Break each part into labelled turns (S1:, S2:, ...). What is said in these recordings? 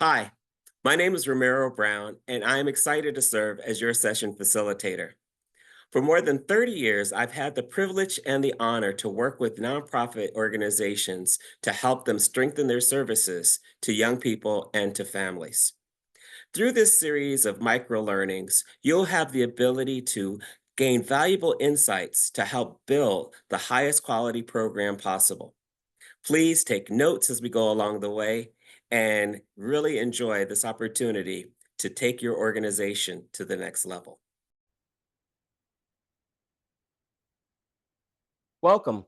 S1: Hi, my name is Romero Brown, and I am excited to serve as your session facilitator. For more than 30 years, I've had the privilege and the honor to work with nonprofit organizations to help them strengthen their services to young people and to families. Through this series of micro learnings, you'll have the ability to gain valuable insights to help build the highest quality program possible. Please take notes as we go along the way and really enjoy this opportunity to take your organization to the next level.
S2: Welcome.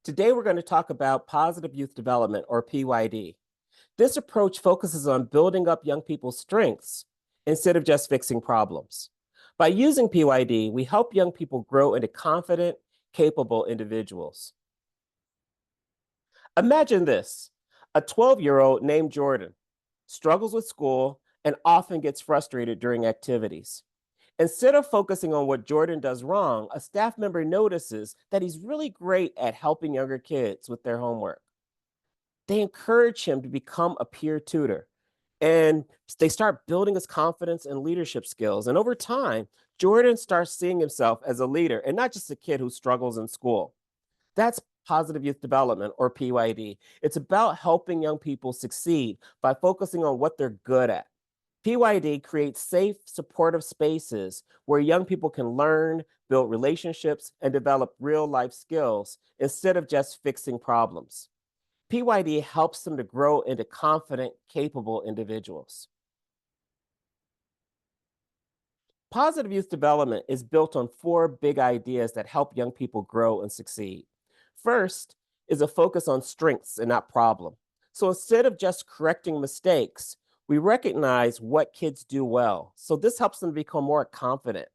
S2: Today we're going to talk about positive youth development or PYD. This approach focuses on building up young people's strengths instead of just fixing problems. By using PYD, we help young people grow into confident, capable individuals. Imagine this: a 12-year-old named Jordan struggles with school and often gets frustrated during activities. Instead of focusing on what Jordan does wrong, a staff member notices that he's really great at helping younger kids with their homework. They encourage him to become a peer tutor and they start building his confidence and leadership skills. And over time, Jordan starts seeing himself as a leader and not just a kid who struggles in school. That's positive youth development or PYD. It's about helping young people succeed by focusing on what they're good at. PYD creates safe, supportive spaces where young people can learn, build relationships, and develop real life skills instead of just fixing problems. PYD helps them to grow into confident, capable individuals. Positive youth development is built on four big ideas that help young people grow and succeed. First is a focus on strengths and not problem. So instead of just correcting mistakes, we recognize what kids do well. So this helps them become more confident.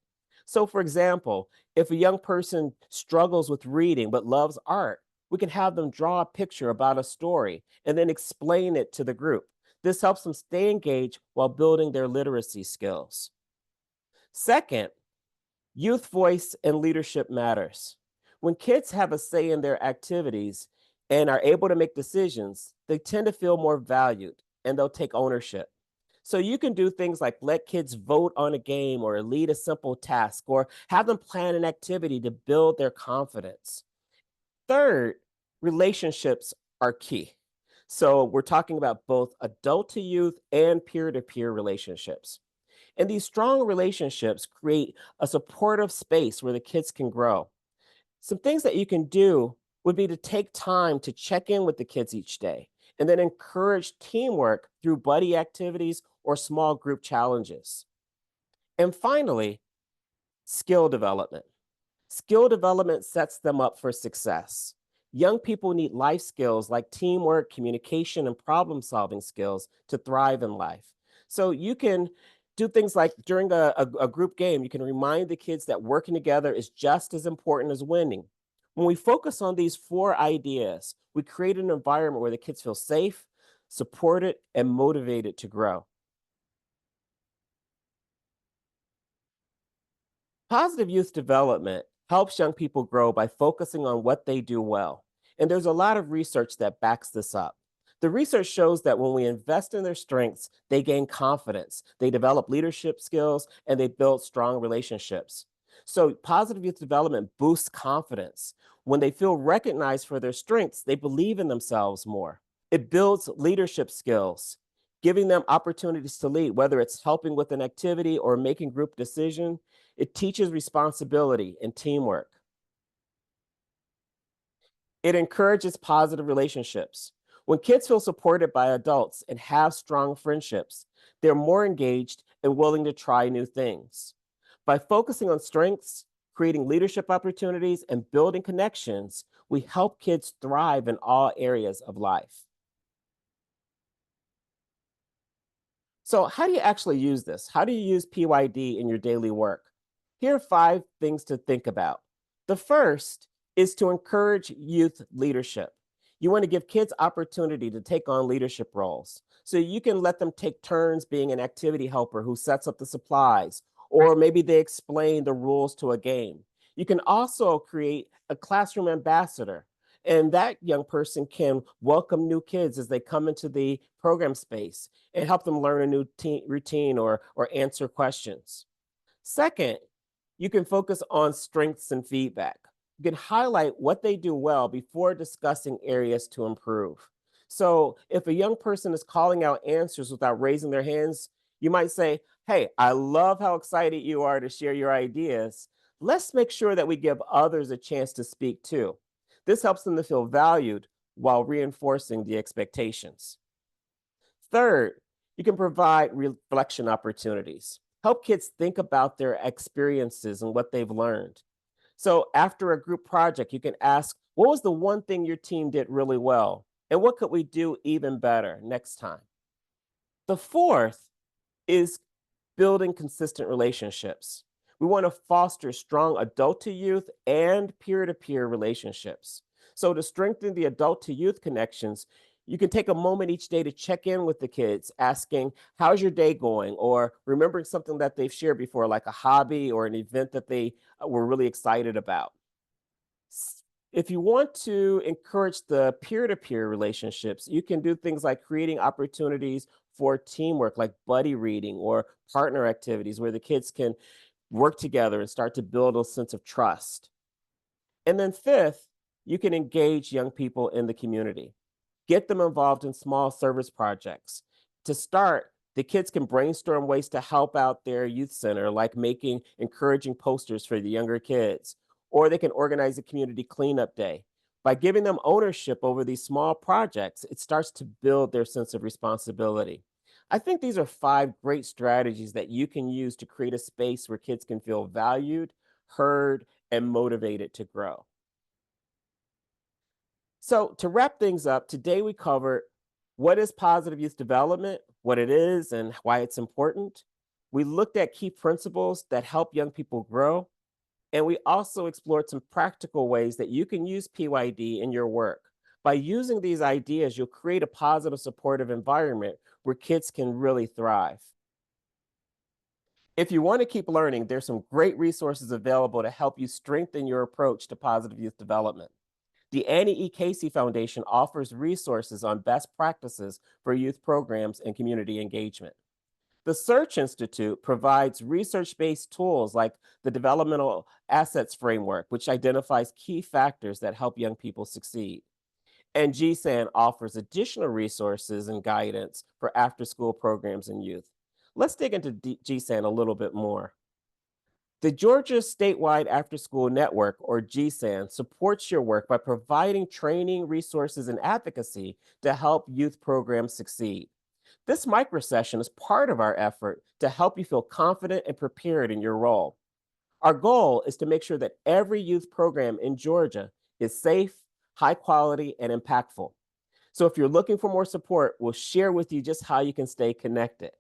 S2: So, for example, if a young person struggles with reading but loves art, we can have them draw a picture about a story and then explain it to the group. This helps them stay engaged while building their literacy skills. Second, youth voice and leadership matters. When kids have a say in their activities and are able to make decisions, they tend to feel more valued and they'll take ownership. So you can do things like let kids vote on a game or lead a simple task or have them plan an activity to build their confidence. Third, relationships are key. So we're talking about both adult to youth and peer to peer relationships. And these strong relationships create a supportive space where the kids can grow. Some things that you can do would be to take time to check in with the kids each day and then encourage teamwork through buddy activities or small group challenges. And finally, skill development. Skill development sets them up for success. Young people need life skills like teamwork, communication, and problem solving skills to thrive in life. So you can do things like during a group game, you can remind the kids that working together is just as important as winning. When we focus on these four ideas, we create an environment where the kids feel safe, supported, and motivated to grow. Positive youth development helps young people grow by focusing on what they do well. And there's a lot of research that backs this up. The research shows that when we invest in their strengths, they gain confidence, they develop leadership skills, and they build strong relationships. So, positive youth development boosts confidence. When they feel recognized for their strengths, they believe in themselves more. It builds leadership skills, giving them opportunities to lead, whether it's helping with an activity or making group decision. It teaches responsibility and teamwork. It encourages positive relationships. When kids feel supported by adults and have strong friendships, they're more engaged and willing to try new things. By focusing on strengths, creating leadership opportunities, and building connections, we help kids thrive in all areas of life. So, how do you actually use this? How do you use PYD in your daily work? Here are five things to think about. The first is to encourage youth leadership. You want to give kids opportunity to take on leadership roles. So you can let them take turns being an activity helper who sets up the supplies, or maybe they explain the rules to a game. You can also create a classroom ambassador. And that young person can welcome new kids as they come into the program space and help them learn a new routine or answer questions. Second, you can focus on strengths and feedback. You can highlight what they do well before discussing areas to improve. So, if a young person is calling out answers without raising their hands, you might say, "Hey, I love how excited you are to share your ideas. Let's make sure that we give others a chance to speak too." This helps them to feel valued while reinforcing the expectations. Third, you can provide reflection opportunities. Help kids think about their experiences and what they've learned. So, after a group project, you can ask, "What was the one thing your team did really well? And what could we do even better next time?" The fourth is building consistent relationships. We want to foster strong adult to youth and peer to peer relationships. So, to strengthen the adult to youth connections, you can take a moment each day to check in with the kids, asking, "How's your day going?" Or remembering something that they've shared before, like a hobby or an event that they were really excited about. If you want to encourage the peer to peer relationships, you can do things like creating opportunities for teamwork, like buddy reading or partner activities where the kids can work together and start to build a sense of trust. And then, fifth, you can engage young people in the community. Get them involved in small service projects. To start, the kids can brainstorm ways to help out their youth center, like making encouraging posters for the younger kids, or they can organize a community cleanup day. By giving them ownership over these small projects, it starts to build their sense of responsibility. I think these are five great strategies that you can use to create a space where kids can feel valued, heard, and motivated to grow. So, to wrap things up, today we covered what is positive youth development, what it is, and why it's important. We looked at key principles that help young people grow, and we also explored some practical ways that you can use PYD in your work. By using these ideas, you'll create a positive, supportive environment where kids can really thrive. If you want to keep learning, there's some great resources available to help you strengthen your approach to positive youth development. The Annie E. Casey Foundation offers resources on best practices for youth programs and community engagement. The Search Institute provides research based tools like the Developmental Assets Framework, which identifies key factors that help young people succeed. And GSAN offers additional resources and guidance for after school programs and youth. Let's dig into GSAN a little bit more. The Georgia Statewide After School Network, or GSAN, supports your work by providing training, resources, and advocacy to help youth programs succeed. This microsession is part of our effort to help you feel confident and prepared in your role. Our goal is to make sure that every youth program in Georgia is safe, high quality, and impactful. So if you're looking for more support, we'll share with you just how you can stay connected.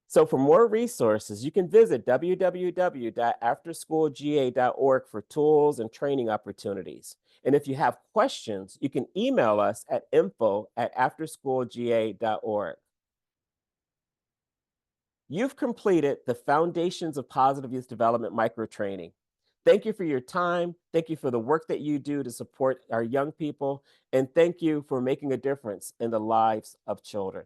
S2: So for more resources, you can visit www.afterschoolga.org for tools and training opportunities. And if you have questions, you can email us at info@afterschoolga.org. You've completed the Foundations of Positive Youth Development micro training. Thank you for your time. Thank you for the work that you do to support our young people. And thank you for making a difference in the lives of children.